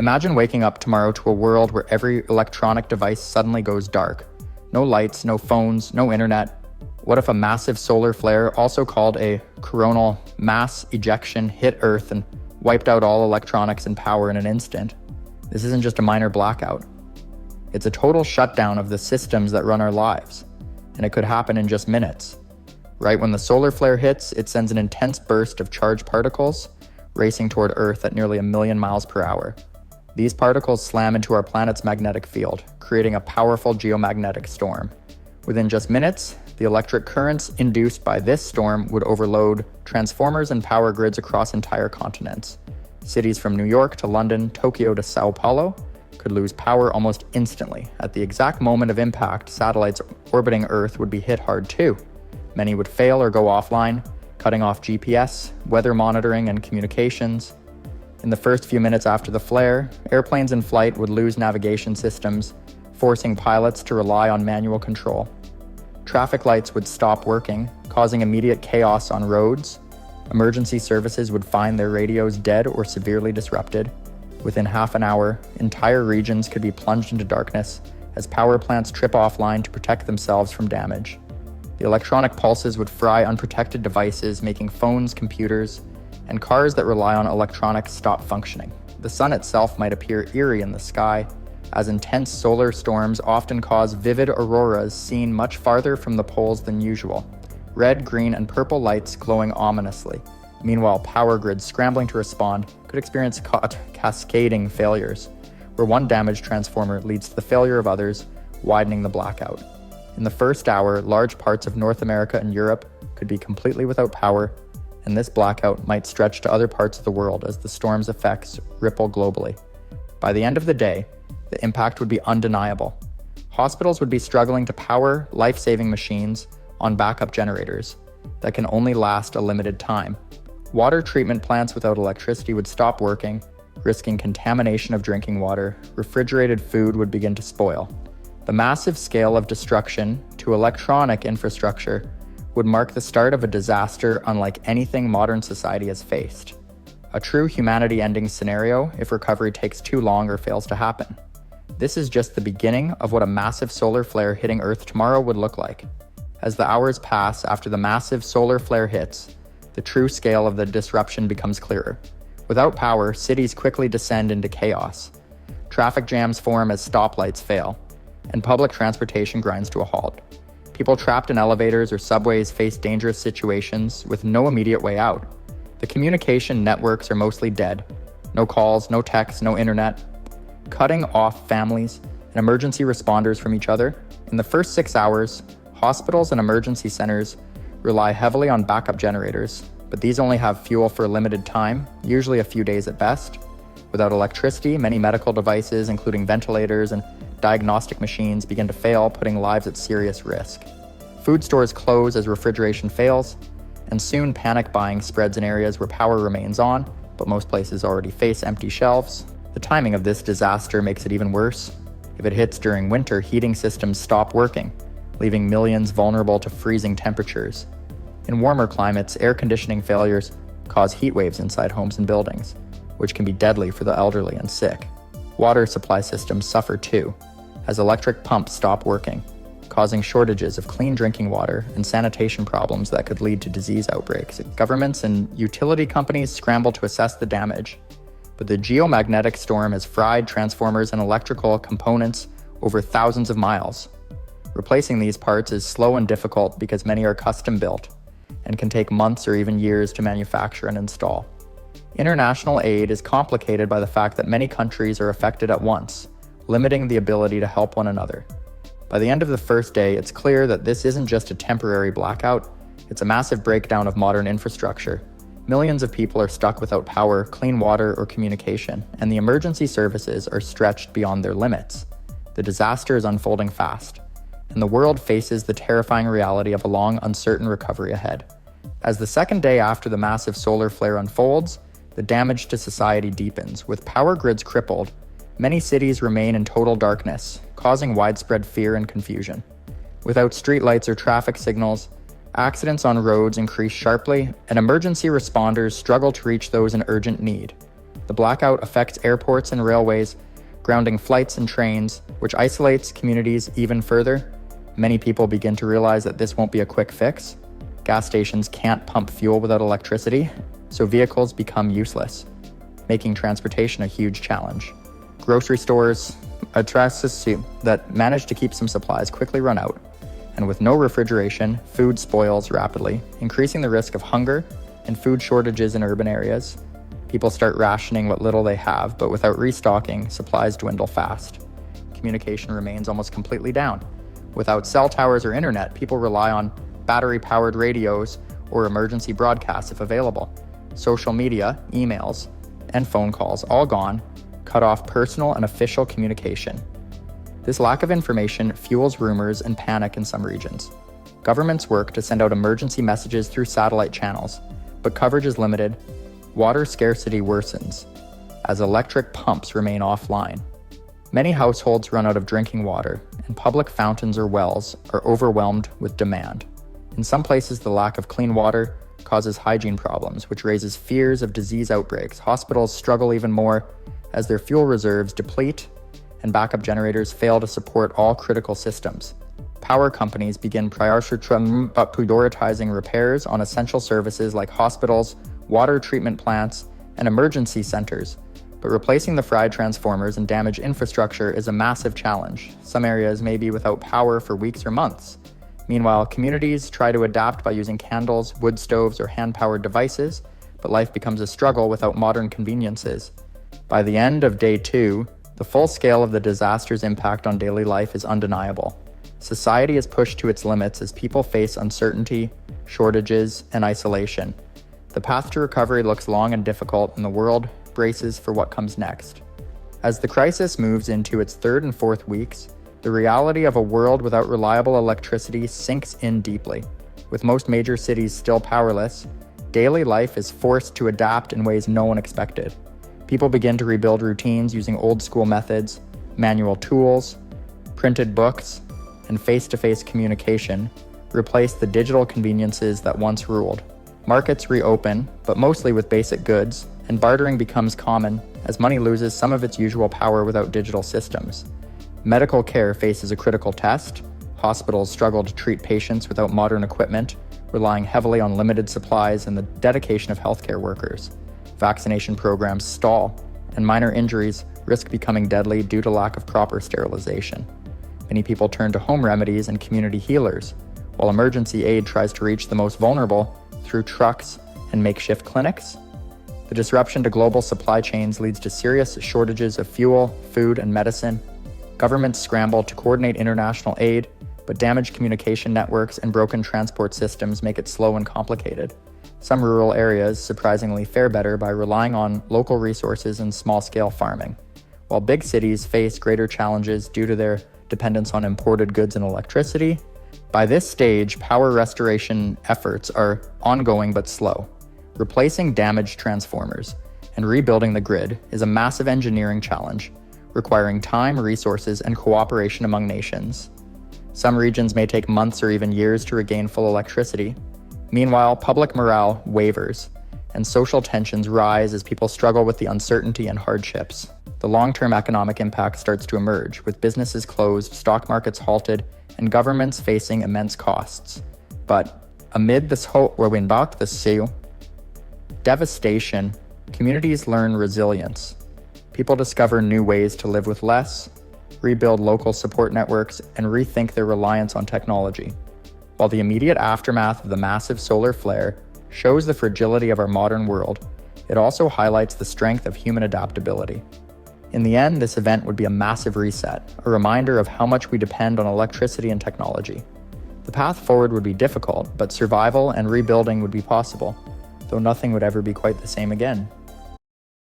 Imagine waking up tomorrow to a world where every electronic device suddenly goes dark. No lights, no phones, no internet. What if a massive solar flare, also called a coronal mass ejection, hit Earth and wiped out all electronics and power in an instant? This isn't just a minor blackout. It's a total shutdown of the systems that run our lives, and it could happen in just minutes. Right when the solar flare hits, it sends an intense burst of charged particles racing toward Earth at nearly 1,000,000 miles per hour. These particles slam into our planet's magnetic field, creating a powerful geomagnetic storm. Within just minutes, the electric currents induced by this storm would overload transformers and power grids across entire continents. Cities from New York to London, Tokyo to Sao Paulo could lose power almost instantly. At the exact moment of impact, satellites orbiting Earth would be hit hard too. Many would fail or go offline, cutting off GPS, weather monitoring, and communications. In the first few minutes after the flare, airplanes in flight would lose navigation systems, forcing pilots to rely on manual control. Traffic lights would stop working, causing immediate chaos on roads. Emergency services would find their radios dead or severely disrupted. Within half an hour, entire regions could be plunged into darkness as power plants trip offline to protect themselves from damage. The electronic pulses would fry unprotected devices, making phones, computers, and cars that rely on electronics stop functioning. The sun itself might appear eerie in the sky, as intense solar storms often cause vivid auroras seen much farther from the poles than usual. Red, green, and purple lights glowing ominously. Meanwhile, power grids scrambling to respond could experience cascading failures, where one damaged transformer leads to the failure of others, widening the blackout. In the first hour, large parts of North America and Europe could be completely without power, and this blackout might stretch to other parts of the world as the storm's effects ripple globally. By the end of the day, the impact would be undeniable. Hospitals would be struggling to power life-saving machines on backup generators that can only last a limited time. Water treatment plants without electricity would stop working, risking contamination of drinking water. Refrigerated food would begin to spoil. The massive scale of destruction to electronic infrastructure would mark the start of a disaster unlike anything modern society has faced. A true humanity-ending scenario if recovery takes too long or fails to happen. This is just the beginning of what a massive solar flare hitting Earth tomorrow would look like. As the hours pass after the massive solar flare hits, the true scale of the disruption becomes clearer. Without power, cities quickly descend into chaos. Traffic jams form as stoplights fail, and public transportation grinds to a halt. People trapped in elevators or subways face dangerous situations with no immediate way out. The communication networks are mostly dead. No calls, no texts, no internet. Cutting off families and emergency responders from each other. In the first 6 hours, hospitals and emergency centers rely heavily on backup generators, but these only have fuel for a limited time, usually a few days at best. Without electricity, many medical devices, including ventilators and diagnostic machines, begin to fail, putting lives at serious risk. Food stores close as refrigeration fails, and soon panic buying spreads in areas where power remains on, but most places already face empty shelves. The timing of this disaster makes it even worse. If it hits during winter, heating systems stop working, leaving millions vulnerable to freezing temperatures. In warmer climates, air conditioning failures cause heat waves inside homes and buildings, which can be deadly for the elderly and sick. Water supply systems suffer too, as electric pumps stop working, causing shortages of clean drinking water and sanitation problems that could lead to disease outbreaks. Governments and utility companies scramble to assess the damage, but the geomagnetic storm has fried transformers and electrical components over thousands of miles. Replacing these parts is slow and difficult because many are custom built and can take months or even years to manufacture and install. International aid is complicated by the fact that many countries are affected at once, limiting the ability to help one another. By the end of the first day, it's clear that this isn't just a temporary blackout, it's a massive breakdown of modern infrastructure. Millions of people are stuck without power, clean water, or communication, and the emergency services are stretched beyond their limits. The disaster is unfolding fast, and the world faces the terrifying reality of a long, uncertain recovery ahead. As the second day after the massive solar flare unfolds, the damage to society deepens. With power grids crippled, many cities remain in total darkness, causing widespread fear and confusion. Without streetlights or traffic signals, accidents on roads increase sharply, and emergency responders struggle to reach those in urgent need. The blackout affects airports and railways, grounding flights and trains, which isolates communities even further. Many people begin to realize that this won't be a quick fix. Gas stations can't pump fuel without electricity, so vehicles become useless, making transportation a huge challenge. Grocery stores, addresses that manage to keep some supplies quickly run out, and with no refrigeration, food spoils rapidly, increasing the risk of hunger and food shortages in urban areas. People start rationing what little they have, but without restocking, supplies dwindle fast. Communication remains almost completely down. Without cell towers or internet, people rely on battery-powered radios or emergency broadcasts if available. Social media, emails, and phone calls all gone, cut off personal and official communication. This lack of information fuels rumors and panic in some regions. Governments work to send out emergency messages through satellite channels, but coverage is limited. Water scarcity worsens as electric pumps remain offline. Many households run out of drinking water, and public fountains or wells are overwhelmed with demand. In some places, the lack of clean water causes hygiene problems, which raises fears of disease outbreaks. Hospitals struggle even more as their fuel reserves deplete and backup generators fail to support all critical systems. Power companies begin prioritizing repairs on essential services like hospitals, water treatment plants, and emergency centers. But replacing the fried transformers and damaged infrastructure is a massive challenge. Some areas may be without power for weeks or months. Meanwhile, communities try to adapt by using candles, wood stoves, or hand-powered devices, but life becomes a struggle without modern conveniences. By the end of day 2, the full scale of the disaster's impact on daily life is undeniable. Society is pushed to its limits as people face uncertainty, shortages, and isolation. The path to recovery looks long and difficult, and the world braces for what comes next. As the crisis moves into its 3rd and 4th weeks, the reality of a world without reliable electricity sinks in deeply. With most major cities still powerless, daily life is forced to adapt in ways no one expected. People begin to rebuild routines using old-school methods, manual tools, printed books, and face-to-face communication replace the digital conveniences that once ruled. Markets reopen, but mostly with basic goods, and bartering becomes common as money loses some of its usual power without digital systems. Medical care faces a critical test. Hospitals struggle to treat patients without modern equipment, relying heavily on limited supplies and the dedication of healthcare workers. Vaccination programs stall, and minor injuries risk becoming deadly due to lack of proper sterilization. Many people turn to home remedies and community healers, while emergency aid tries to reach the most vulnerable through trucks and makeshift clinics. The disruption to global supply chains leads to serious shortages of fuel, food, and medicine. Governments scramble to coordinate international aid, but damaged communication networks and broken transport systems make it slow and complicated. Some rural areas surprisingly fare better by relying on local resources and small-scale farming, while big cities face greater challenges due to their dependence on imported goods and electricity. By this stage, power restoration efforts are ongoing but slow. Replacing damaged transformers and rebuilding the grid is a massive engineering challenge, requiring time, resources, and cooperation among nations. Some regions may take months or even years to regain full electricity. Meanwhile, public morale wavers, and social tensions rise as people struggle with the uncertainty and hardships. The long-term economic impact starts to emerge, with businesses closed, stock markets halted, and governments facing immense costs. But amid this devastation, communities learn resilience. People discover new ways to live with less, rebuild local support networks, and rethink their reliance on technology. While the immediate aftermath of the massive solar flare shows the fragility of our modern world, it also highlights the strength of human adaptability. In the end, this event would be a massive reset, a reminder of how much we depend on electricity and technology. The path forward would be difficult, but survival and rebuilding would be possible, though nothing would ever be quite the same again.